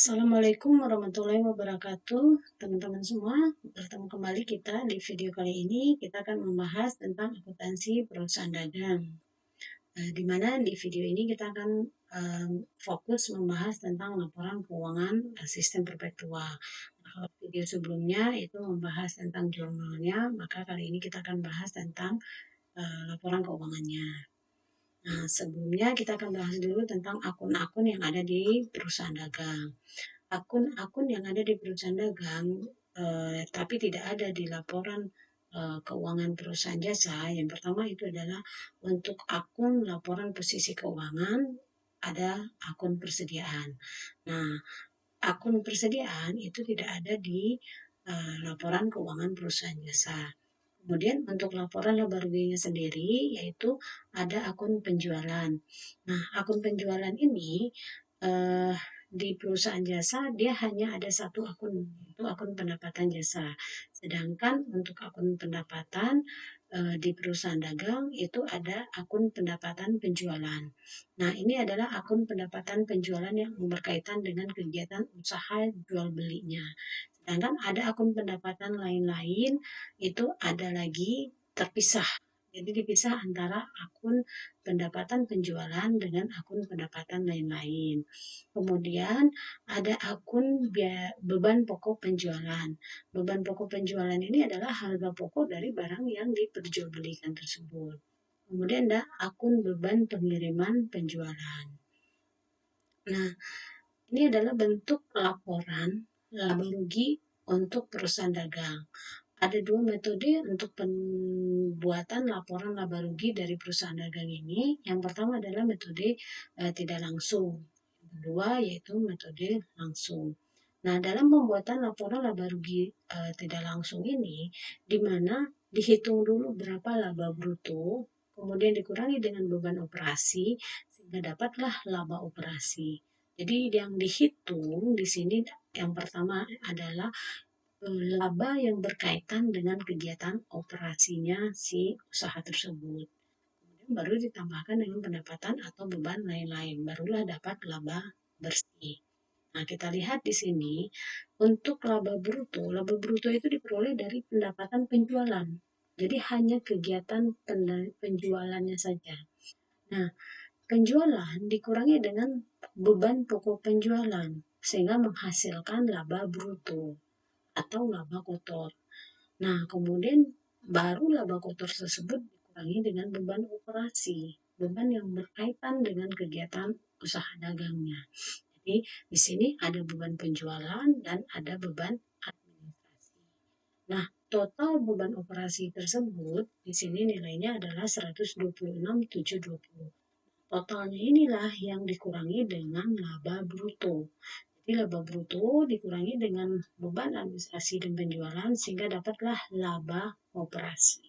Assalamualaikum warahmatullahi wabarakatuh, teman-teman semua. Bertemu kembali kita di video kali ini. Kita akan membahas tentang akuntansi perusahaan dagang. Di mana di video ini kita akan fokus membahas tentang laporan keuangan sistem perpetual. Kalau video sebelumnya itu membahas tentang jurnalnya, maka kali ini kita akan bahas tentang laporan keuangannya. Nah, sebelumnya kita akan bahas dulu tentang akun-akun yang ada di perusahaan dagang. Akun-akun yang ada di perusahaan dagang, tapi tidak ada di laporan keuangan perusahaan jasa. Yang pertama itu adalah untuk akun laporan posisi keuangan, ada akun persediaan. Nah, akun persediaan itu tidak ada di laporan keuangan perusahaan jasa. Kemudian untuk laporan laba ruginya sendiri, yaitu ada akun penjualan. Nah, akun penjualan ini eh, di perusahaan jasa dia hanya ada satu akun, yaitu akun pendapatan jasa. Sedangkan untuk akun pendapatan di perusahaan dagang itu ada akun pendapatan penjualan. Nah, ini adalah akun pendapatan penjualan yang berkaitan dengan kegiatan usaha jual belinya. Sedangkan ada akun pendapatan lain-lain itu ada lagi terpisah. Jadi dipisah antara akun pendapatan penjualan dengan akun pendapatan lain-lain. Kemudian ada akun beban pokok penjualan. Beban pokok penjualan ini adalah harga pokok dari barang yang diperjualbelikan tersebut. Kemudian ada akun beban pengiriman penjualan. Nah, ini adalah bentuk laporan laba rugi untuk perusahaan dagang. Ada dua metode untuk pembuatan laporan laba rugi dari perusahaan dagang ini. Yang pertama adalah metode tidak langsung. Yang kedua yaitu metode langsung. Nah, dalam pembuatan laporan laba rugi tidak langsung ini, di mana dihitung dulu berapa laba bruto, kemudian dikurangi dengan beban operasi, sehingga dapatlah laba operasi. Jadi yang dihitung di sini yang pertama adalah laba yang berkaitan dengan kegiatan operasinya si usaha tersebut. Kemudian baru ditambahkan dengan pendapatan atau beban lain-lain, barulah dapat laba bersih. Nah, kita lihat di sini untuk laba bruto itu diperoleh dari pendapatan penjualan. Jadi hanya kegiatan penjualannya saja. Nah, penjualan dikurangi dengan beban pokok penjualan sehingga menghasilkan laba bruto atau laba kotor. Nah, kemudian baru laba kotor tersebut dikurangi dengan beban operasi, beban yang berkaitan dengan kegiatan usaha dagangnya. Jadi, di sini ada beban penjualan dan ada beban administrasi. Nah, total beban operasi tersebut di sini nilainya adalah 126.720. Totalnya inilah yang dikurangi dengan laba bruto. Jadi laba bruto dikurangi dengan beban administrasi dan penjualan sehingga dapatlah laba operasi.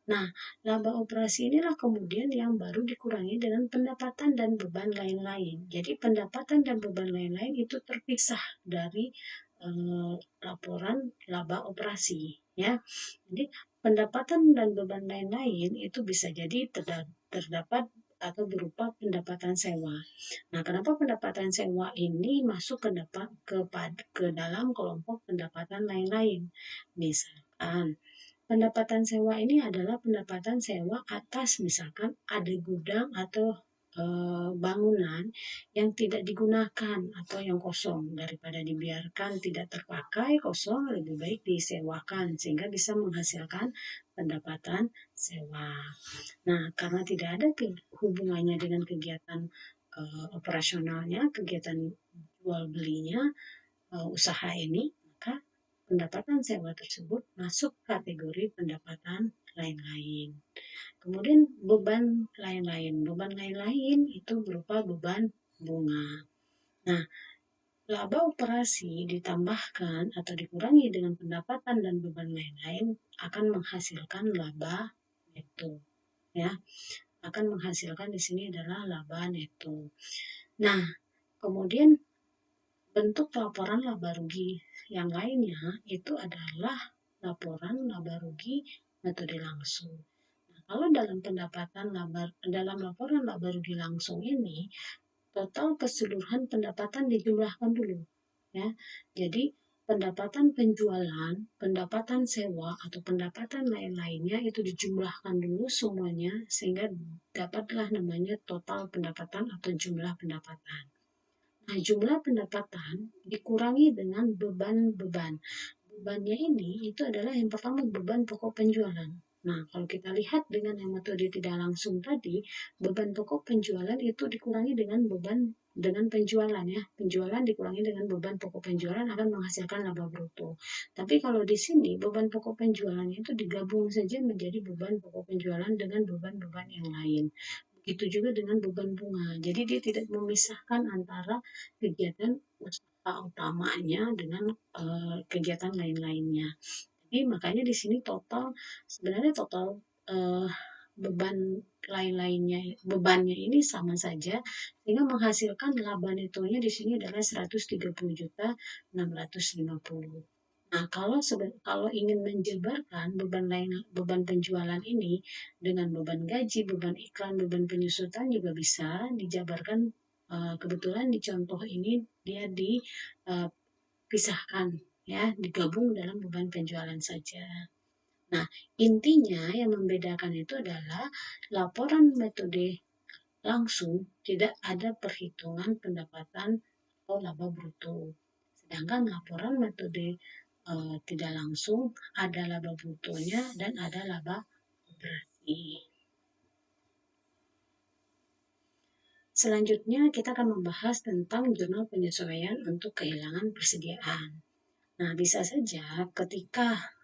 Nah, laba operasi inilah kemudian yang baru dikurangi dengan pendapatan dan beban lain-lain. Jadi pendapatan dan beban lain-lain itu terpisah dari laporan laba operasi, ya. Jadi pendapatan dan beban lain-lain itu bisa jadi terdapat atau berupa pendapatan sewa. Nah, kenapa pendapatan sewa ini masuk ke dalam kelompok pendapatan lain-lain? Misalkan pendapatan sewa ini adalah pendapatan sewa atas misalkan ada gudang atau bangunan yang tidak digunakan atau yang kosong, daripada dibiarkan tidak terpakai kosong, lebih baik disewakan sehingga bisa menghasilkan pendapatan sewa. Nah, karena tidak ada hubungannya dengan kegiatan operasionalnya, kegiatan jual belinya usaha ini, maka pendapatan sewa tersebut masuk kategori pendapatan lain-lain. Kemudian beban lain-lain. Beban lain-lain itu berupa beban bunga. Nah, laba operasi ditambahkan atau dikurangi dengan pendapatan dan beban lain-lain akan menghasilkan laba neto. Ya, akan menghasilkan di sini adalah laba neto. Nah, kemudian bentuk laporan laba rugi yang lainnya itu adalah laporan laba rugi metode langsung. Nah, kalau dalam laporan laba rugi langsung ini total keseluruhan pendapatan dijumlahkan dulu, ya. Jadi pendapatan penjualan, pendapatan sewa, atau pendapatan lain-lainnya itu dijumlahkan dulu semuanya sehingga dapatlah namanya total pendapatan atau jumlah pendapatan. Nah, jumlah pendapatan dikurangi dengan beban-beban. Bebannya ini itu adalah yang pertama beban pokok penjualan. Nah, kalau kita lihat dengan yang metode tidak langsung tadi, beban pokok penjualan itu dikurangi dengan beban dengan penjualan, ya. Penjualan dikurangi dengan beban pokok penjualan akan menghasilkan laba bruto. Tapi kalau di sini beban pokok penjualan itu digabung saja menjadi beban pokok penjualan dengan beban-beban yang lain. Begitu juga dengan beban bunga. Jadi dia tidak memisahkan antara kegiatan usaha utamanya dengan kegiatan lain-lainnya. Jadi makanya di sini sebenarnya total uh, beban lain-lainnya, bebannya ini sama saja sehingga menghasilkan laba netonya di sini adalah 130.650. Nah, kalau ingin menjabarkan beban penjualan ini dengan beban gaji, beban iklan, beban penyusutan juga bisa dijabarkan. Kebetulan di contoh ini dia dipisahkan, ya, digabung dalam beban penjualan saja. Nah, intinya yang membedakan itu adalah laporan metode langsung tidak ada perhitungan pendapatan atau laba bruto. Sedangkan laporan metode tidak langsung ada laba brutonya dan ada laba operasi. Selanjutnya kita akan membahas tentang jurnal penyesuaian untuk kehilangan persediaan. Nah, bisa saja ketika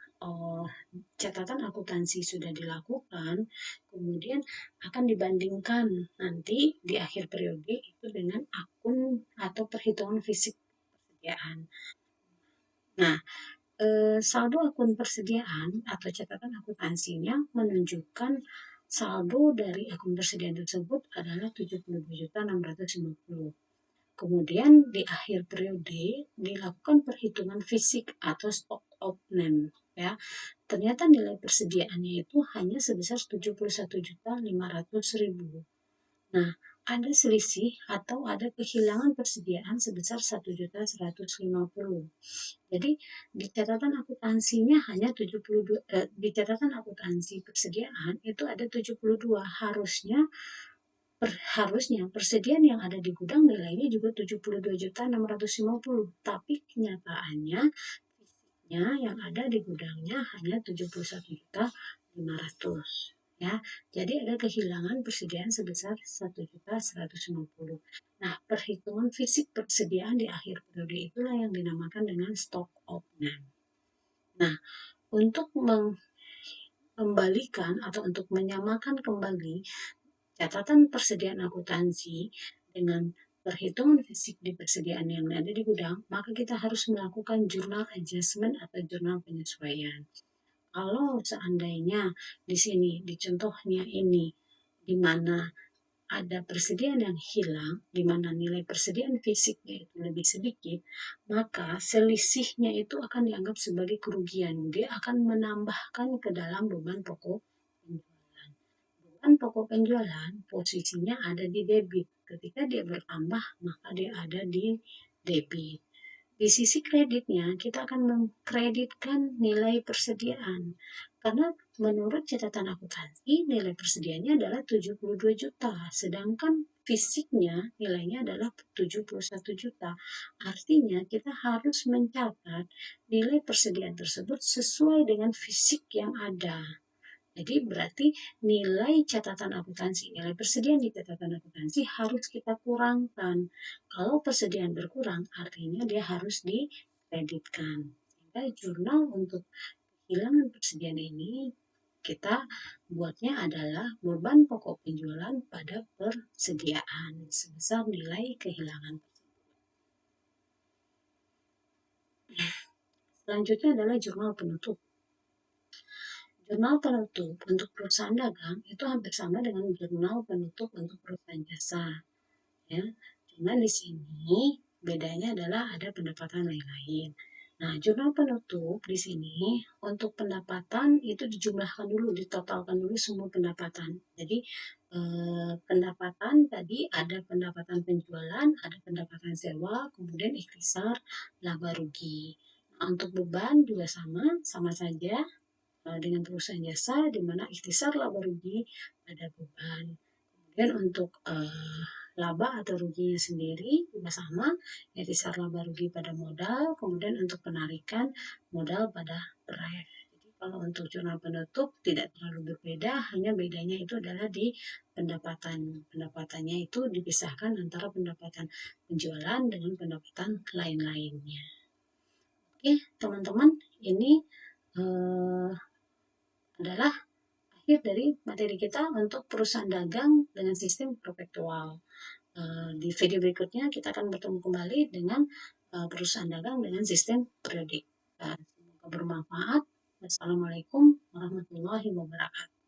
catatan akuntansi sudah dilakukan, kemudian akan dibandingkan nanti di akhir periode itu dengan akun atau perhitungan fisik persediaan. Nah, saldo akun persediaan atau catatan akuntansinya menunjukkan saldo dari akun persediaan tersebut adalah 72.650. Kemudian di akhir periode dilakukan perhitungan fisik atau stock of name, ya. Ternyata nilai persediaannya itu hanya sebesar 71.500.000. Nah, ada selisih atau ada kehilangan persediaan sebesar 1.150. Jadi di catatan akuntansinya hanya 72, di catatan akuntansi persediaan itu ada 72. Harusnya persediaan yang ada di gudang nilainya juga 72.650, tapi kenyataannya fisiknya yang ada di gudangnya hanya 71.500, ya. Jadi ada kehilangan persediaan sebesar 1.150. Nah, perhitungan fisik persediaan di akhir periode itulah yang dinamakan dengan stock of name. Nah, untuk mengembalikan atau untuk menyamakan kembali catatan persediaan akuntansi dengan perhitungan fisik di persediaan yang ada di gudang, maka kita harus melakukan jurnal adjustment atau jurnal penyesuaian. Kalau seandainya di sini, di contohnya ini, di mana ada persediaan yang hilang, di mana nilai persediaan fisiknya itu lebih sedikit, maka selisihnya itu akan dianggap sebagai kerugian. Dia akan menambahkan ke dalam beban pokok penjualan. Beban pokok penjualan posisinya ada di debit. Ketika dia bertambah, maka dia ada di debit. Di sisi kreditnya, kita akan mengkreditkan nilai persediaan. Karena menurut catatan akuntansi, nilai persediaannya adalah 72 juta, sedangkan fisiknya nilainya adalah 71 juta. Artinya kita harus mencatat nilai persediaan tersebut sesuai dengan fisik yang ada. Jadi berarti nilai catatan akuntansi, nilai persediaan di catatan akuntansi harus kita kurangkan. Kalau persediaan berkurang, artinya dia harus dikreditkan. Sehingga jurnal untuk kehilangan persediaan ini kita buatnya adalah beban pokok penjualan pada persediaan sebesar nilai kehilangan. Selanjutnya adalah jurnal penutup. Jurnal penutup untuk perusahaan dagang itu hampir sama dengan jurnal penutup untuk perusahaan jasa, ya. Cuma di sini bedanya adalah ada pendapatan lain-lain. Nah, jurnal penutup di sini untuk pendapatan itu dijumlahkan dulu, ditotalkan dulu semua pendapatan. Jadi pendapatan tadi ada pendapatan penjualan, ada pendapatan sewa, kemudian ikhtisar, laba rugi. Nah, untuk beban juga sama saja dengan perusahaan jasa di mana ikhtisar laba rugi ada beban. Kemudian untuk laba atau ruginya sendiri juga sama, ikhtisar laba rugi pada modal, kemudian untuk penarikan modal pada ref. Jadi kalau untuk jurnal penutup tidak terlalu berbeda, hanya bedanya itu adalah di pendapatan. Pendapatannya itu dipisahkan antara pendapatan penjualan dengan pendapatan lain-lainnya. Oke, teman-teman, ini adalah akhir dari materi kita untuk perusahaan dagang dengan sistem perpetual. Di video berikutnya kita akan bertemu kembali dengan perusahaan dagang dengan sistem periodik. Semoga bermanfaat. Wassalamualaikum warahmatullahi wabarakatuh.